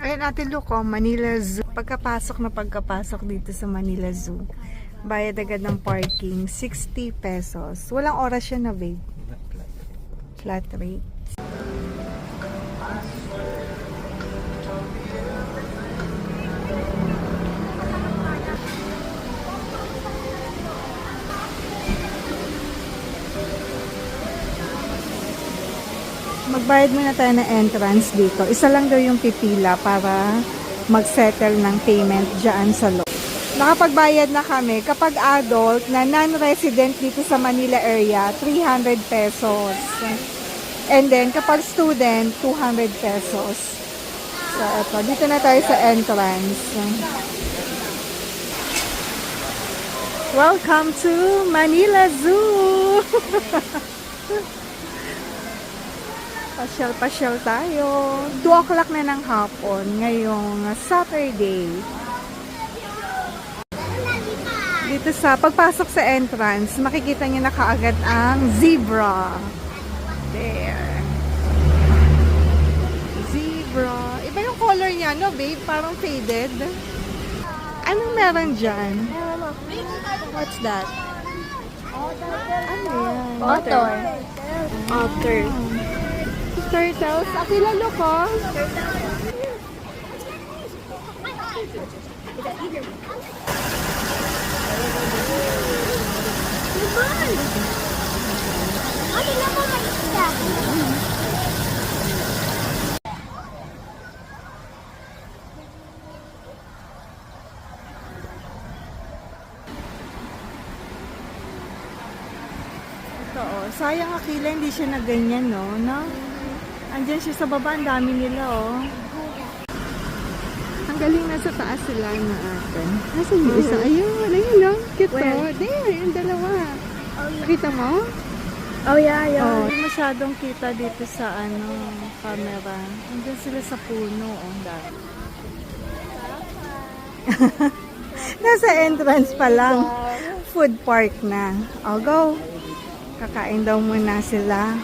Ayun Ate Luco, Manila Zoo. Pagkapasok dito sa Manila Zoo, bayad agad ng parking, 60 pesos. Walang oras yan na babe. Flat rate. Magbayad muna tayo ng entrance dito. Isa lang daw yung pipila para mag-settle ng payment dyan sa loob. Nakapagbayad na kami. Kapag adult na non-resident dito sa Manila area, 300 pesos. And then, kapag student, 200 pesos. So, eto. Dito na tayo sa entrance. Welcome to Manila Zoo! Pasyal-pasyal tayo. 2 o'clock na ng hapon ngayong Saturday. Dito sa pagpasok sa entrance, makikita niyo na kaagad ang zebra. There. Zebra. Iba yung color niya, no babe? Parang faded. Anong meron dyan? What's that? Ano yan? Otter. Otter. Turtles. Akilalo ko. Ito oh. Sayang Akila, hindi siya na ganyan, no? Andyan siya sa baba, ang dami nila, oh. Ang galing, nasa taas sila na atin. Nasaan yung isa? Ayun, ayun, no? Cute, oh. There, yung dalawa. Kita mo? Oh, yeah. Oh, hindi masyadong kita dito sa, camera. Andyan sila sa puno, oh. Nasa entrance pa lang. Food park na. Oh, go. Kakain daw muna sila.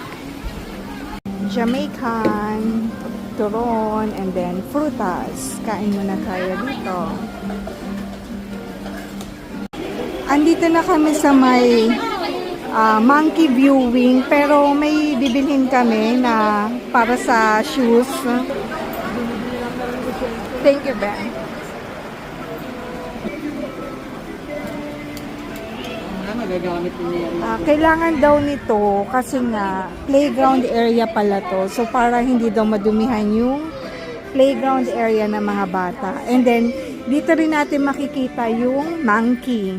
Jamaican, turon, and then frutas. Kain muna tayo dito. Andito na kami sa may monkey viewing, pero may bibilhin kami na para sa shoes. Thank you, Ben. Kailangan daw nito kasi nga playground area pala to. So para hindi daw madumihan yung playground area ng mga bata. And then dito rin natin makikita yung monkey.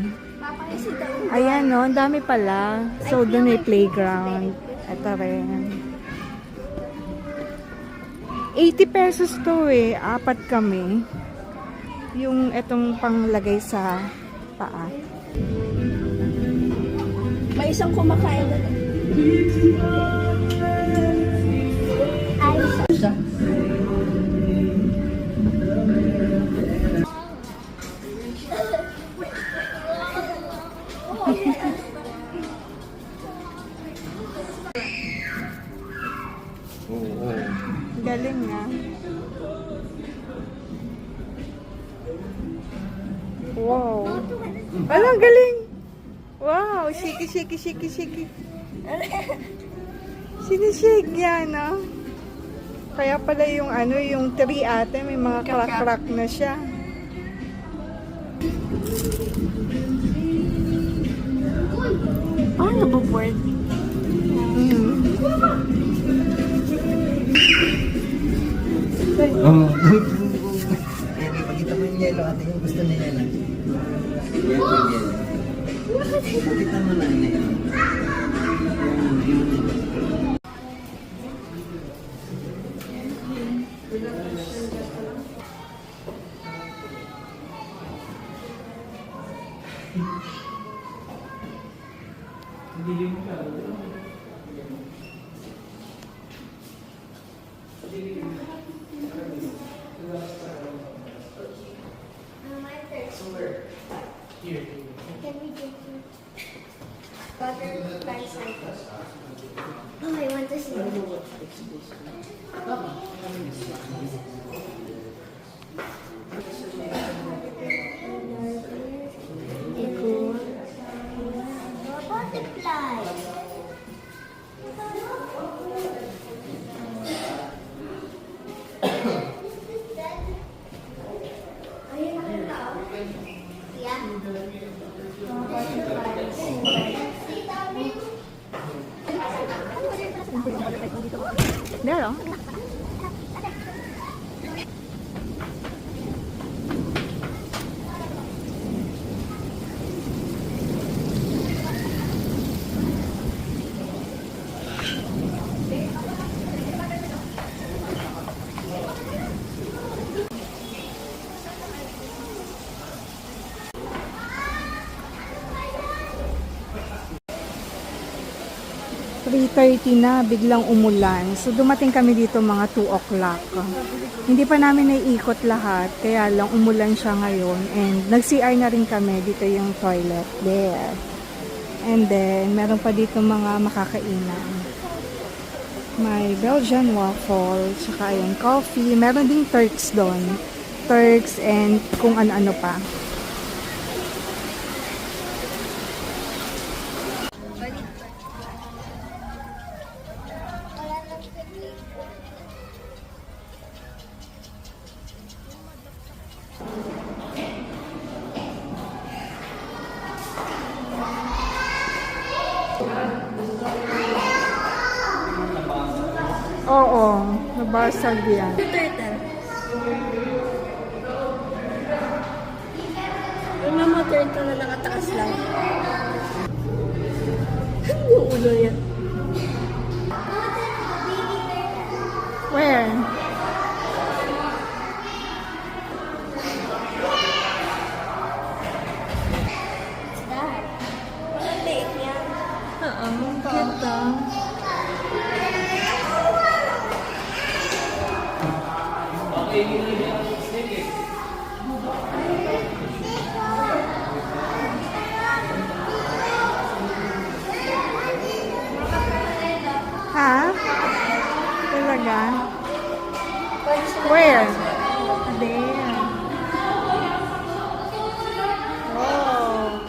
Ayan no, ang dami pala. So doon ay playground. Ito rin. 80 pesos to eh. 4 kami. Yung etong panglagay sa paa. May isang kumakain na. Galing nga. Wow. Alang galing. Wow, shiki. Sinishake yan, no? Kaya pala yung yung tree ate, may mga crack-crack na siya. Nabuboard. Pakita mo yung yellow, ate yung gusto niya yan. Yellow. Pakita mo na yun. Oh, I want to see. There, oh. Na, biglang umulan. So, dumating kami dito mga 2 o'clock. Hindi pa namin naiikot lahat, kaya lang umulan siya ngayon. And nag-CR na rin kami. Dito yung toilet. There. And then, meron pa dito mga makakainan. May Belgian waffle, tsaka yung coffee. Meron ding Turks doon. Turks and kung ano-ano pa. Oo, nabasag yan. Turtle. Yung mga turtle na nakataas lang. Yung ulo yan. Where? Walang liit niya. Oo, cute ah. Ha? Talaga? Where? There. Oh.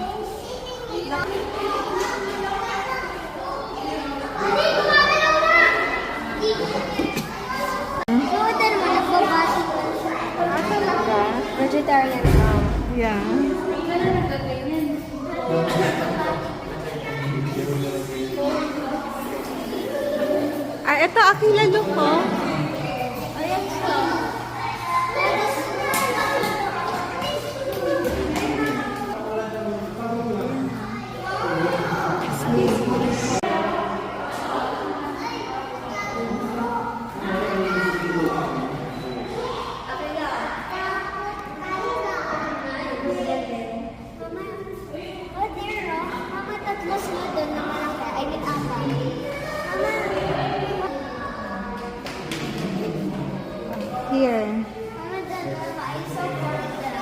Order mo na po kasi. Ah, talaga? Vegetarian ka. Yeah. Ah, ito, akilalo ko. Ayan siya. Oh, dear, no? Mama, tatlo sila doon na malaki. I mean, apat. Here. Mama, dalawa. I saw four of them.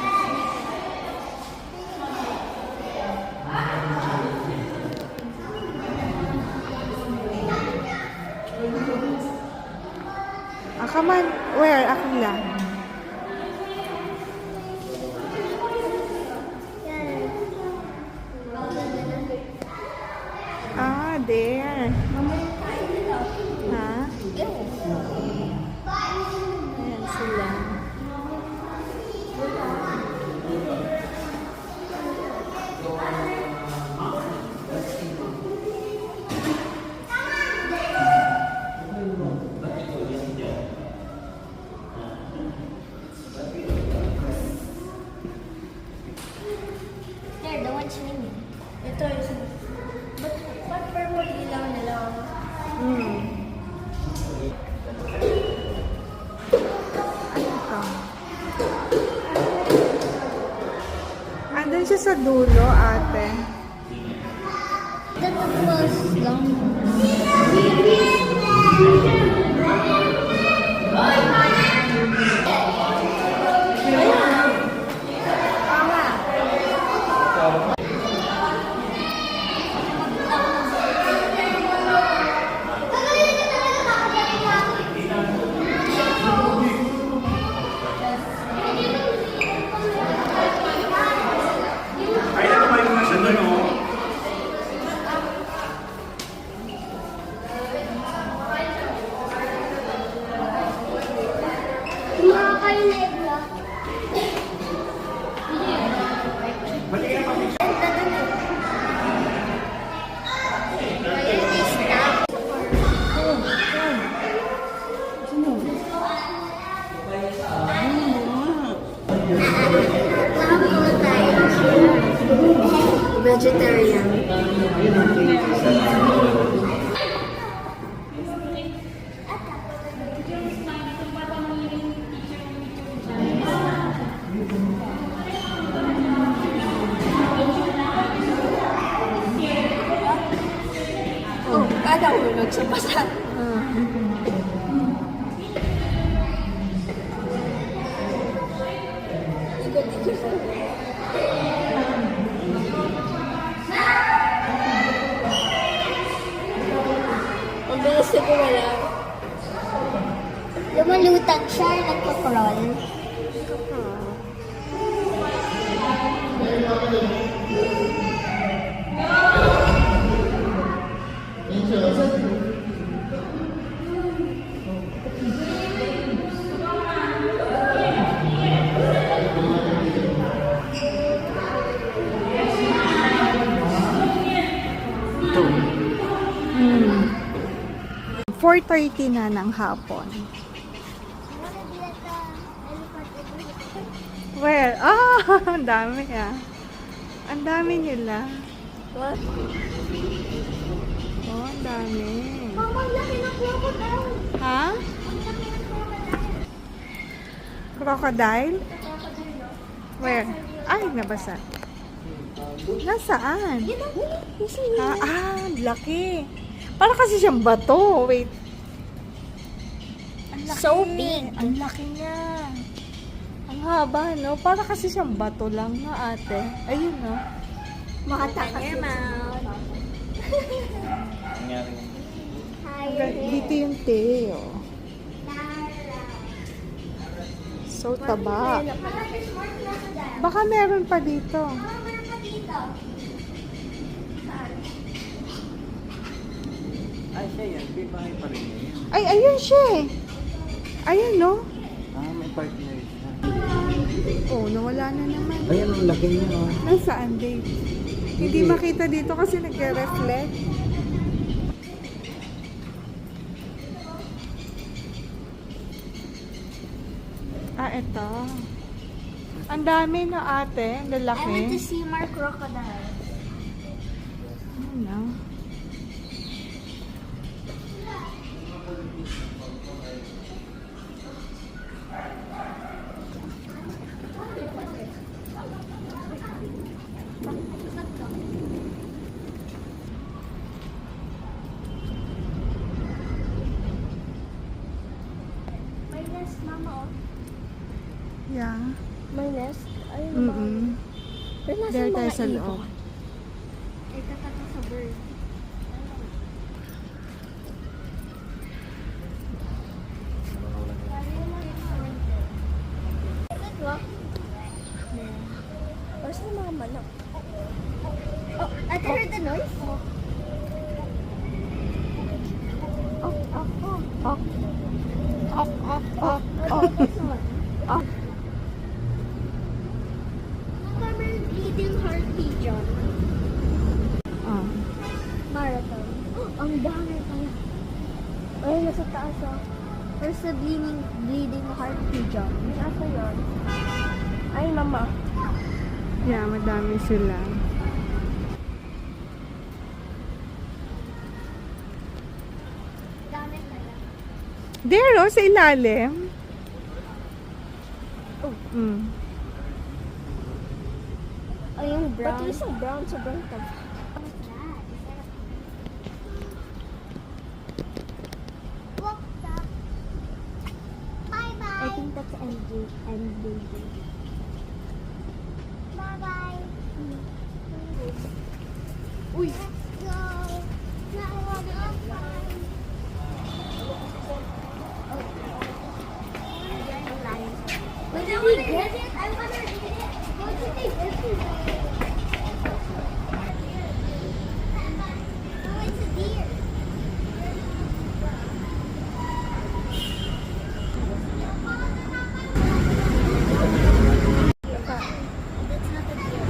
Ah, come on. Where? Akila. Ah, there. Ha? Ayan sila. There, the one swimming. Ito is... Ba't purple ilaw na lang? Hmm. Ano to? Andun siya sa dulo, ate. That was long. Ay, ano ba yung nasa doon, oh? Huwag sa basa. Ang bilis na gumala. Lumalutang siya, nagpa-crawl. Ito. 4:30 na ng hapon. Where? Ah, ang dami ah. Ang dami nila. What? Oh, ang dami. Mama, laki ng crocodile. Ha? Ang laki ng crocodile. Crocodile? Where? Ay, nabasa. Nasaan? Yun ang isa Laki. Para kasi siyang bato. Wait. Ang laki. So big. Ang laki niya. Ang haba, no? Para kasi siyang bato lang na ate. Ayun, no? Makatakas yung mouth. Nangyari. Dito yung tail. So, taba. Baka meron pa dito. Ay, siya yan. May bahay pa rin yan. Ay, ayun siya eh. Ayun, no? May partner siya. Oh, nawala na naman. Ayan, ang laki niya, oh. Nasaan, Dave? Hindi makita dito kasi nagre-reflect. Ito. Ang dami na ate. Ang I want to lalaki. see more crocodile. Ano? May nest, mama, oh. Yeah. May nest? Ayun, Mm-mm. Pero nasa There mga tayo sa ibon? loob. Ay, kakata sa bird. Where's the mga manok? Oh, I heard the noise. Oh, oh, oh. Oh. Oh, oh, oh, oh. Oh. Farmer bleeding heart pigeon. Oh. Marathon. Oh, ang dami pala. Ay, nasa taas ah. Where's the bleeding heart pigeon? Nasa yun? Ay, mama. Yeah, madami sila. Dami pala. There, oh, sa ilalim. Oh. Mm. Oh, yung brown. Ba't yung isang brown sobrang tag? I think that's MJ. Bye-bye. Uy! Let's go! Now I wanna go fly. But I wanna get it. I wanna get it. What did they get to Oh, it's a deer. That's not a deer.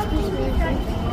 Excuse me.